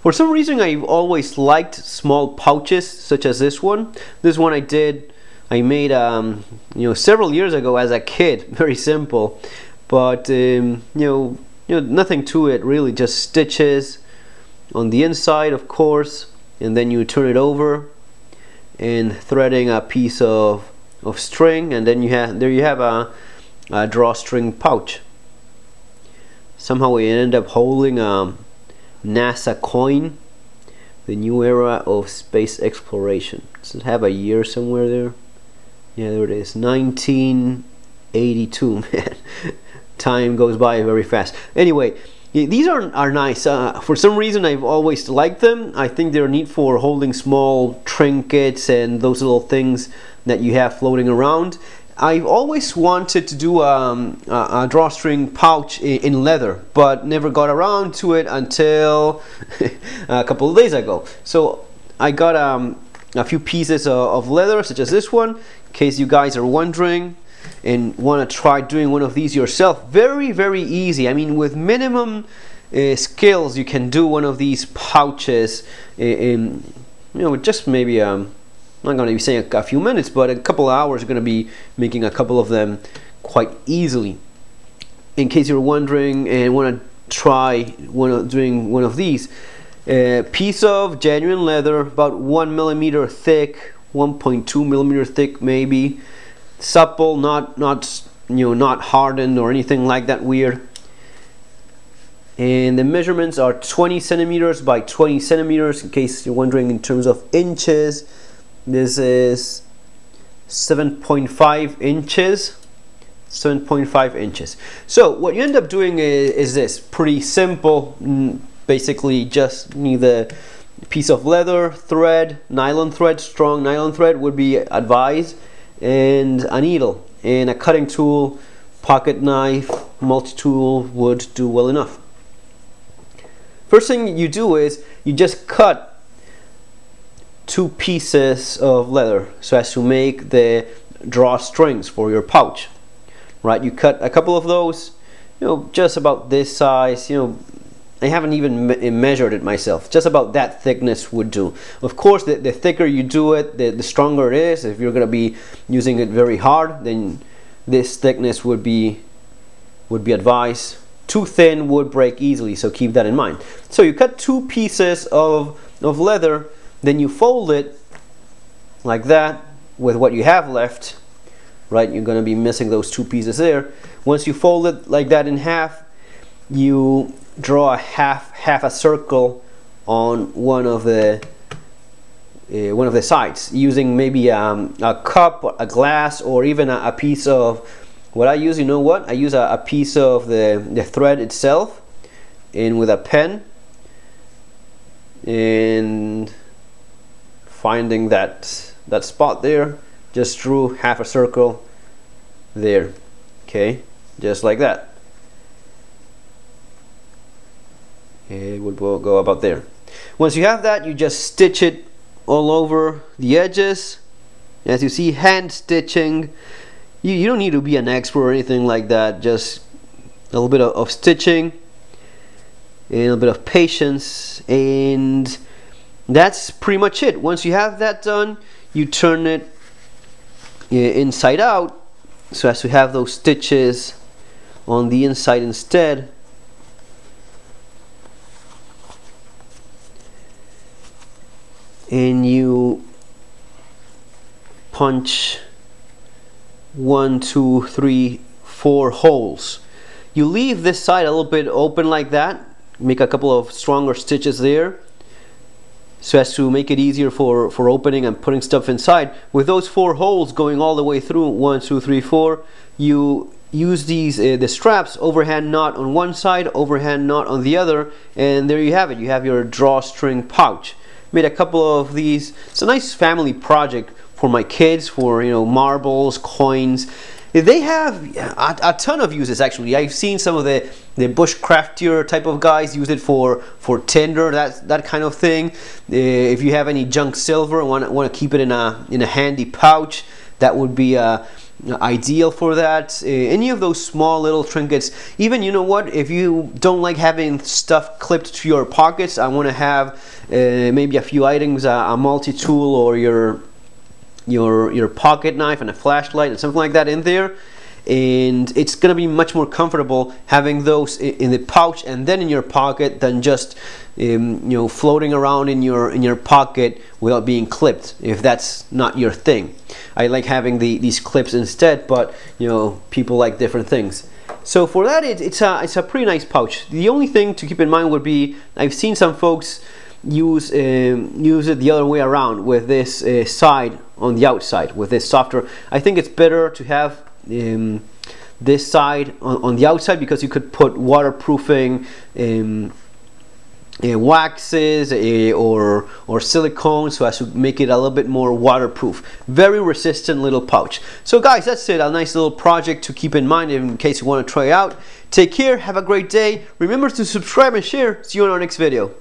For some reason, I've always liked small pouches such as this one. This one I made several years ago as a kid. Very simple, but nothing to it really. Just stitches on the inside, of course, and then you turn it over and threading a piece of string, and then there you have a drawstring pouch. Somehow we end up holding a NASA coin, the new era of space exploration. Does it have a year somewhere there? Yeah, there it is, 1982. Man, time goes by very fast. Anyway, these are nice. For some reason, I've always liked them. I think they're neat for holding small trinkets and those little things that you have floating around. I've always wanted to do a drawstring pouch in leather, but never got around to it until a couple of days ago. So I got a few pieces of leather, such as this one, in case you guys are wondering and want to try doing one of these yourself. Very, very easy. I mean, with minimum skills, you can do one of these pouches in just maybe I'm not going to be saying a few minutes, but a couple of hours. Going to be making a couple of them quite easily. In case you're wondering and want to try doing one of these, piece of genuine leather, about 1 millimeter thick, 1.2 millimeter thick maybe, supple, not hardened or anything like that weird. And the measurements are 20 centimeters by 20 centimeters. In case you're wondering in terms of inches, this is 7.5 inches. 7.5 inches. So what you end up doing is this, pretty simple. Basically just need a piece of leather, thread, nylon thread, strong nylon thread would be advised, and a needle and a cutting tool, pocket knife, multi-tool would do well enough. First thing you do is you just cut 2 pieces of leather so as to make the drawstrings for your pouch. Right, you cut a couple of those, just about this size. I haven't even measured it myself. Just about that thickness would do. Of course, the thicker you do it, the stronger it is. If you're going to be using it very hard, then this thickness would be advised. Too thin would break easily, so keep that in mind. So you cut 2 pieces of leather, then you fold it like that with what you have left. Right, you're going to be missing those 2 pieces there. Once you fold it like that in half, you draw a half a circle on one of the sides, using maybe a cup, a glass, or even a piece of what I use. You know what? I use a piece of the thread itself, and with a pen, and finding that spot there, just drew half a circle there. Okay, just like that. It would go about there. Once you have that, you just stitch it all over the edges. As you see, hand stitching. You don't need to be an expert or anything like that. Just a little bit of stitching and a little bit of patience, and that's pretty much it. Once you have that done, you turn it inside out so as to have those stitches on the inside instead. And you punch 1, 2, 3, 4 holes. You leave this side a little bit open like that. Make a couple of stronger stitches there so as to make it easier for opening and putting stuff inside. With those 4 holes going all the way through, 1, 2, 3, 4, you use these the straps, overhand knot on one side, overhand knot on the other, and there you have it. You have your drawstring pouch. Made a couple of these. It's a nice family project for my kids, for marbles, coins. They have a ton of uses actually. I've seen some of the bushcraftier type of guys use it for tinder, that kind of thing. If you have any junk silver and want to keep it in a handy pouch, that would be a ideal for that. Any of those small little trinkets, even, you know what, if you don't like having stuff clipped to your pockets, I want to have maybe a few items, a multi-tool or your pocket knife and a flashlight and something like that in there, and it's gonna be much more comfortable having those in the pouch and then in your pocket than just you know, floating around in your pocket without being clipped, if that's not your thing. I like having these clips instead, but you know, people like different things. So for that, it's a pretty nice pouch. The only thing to keep in mind would be, I've seen some folks use it the other way around, with this side on the outside, with this softer. I think it's better to have this side on the outside, because you could put waterproofing waxes or silicone, so as to make it a little bit more waterproof. Very resistant little pouch. So guys, that's it, a nice little project to keep in mind in case you want to try it out. Take care, have a great day, remember to subscribe and share. See you in our next video.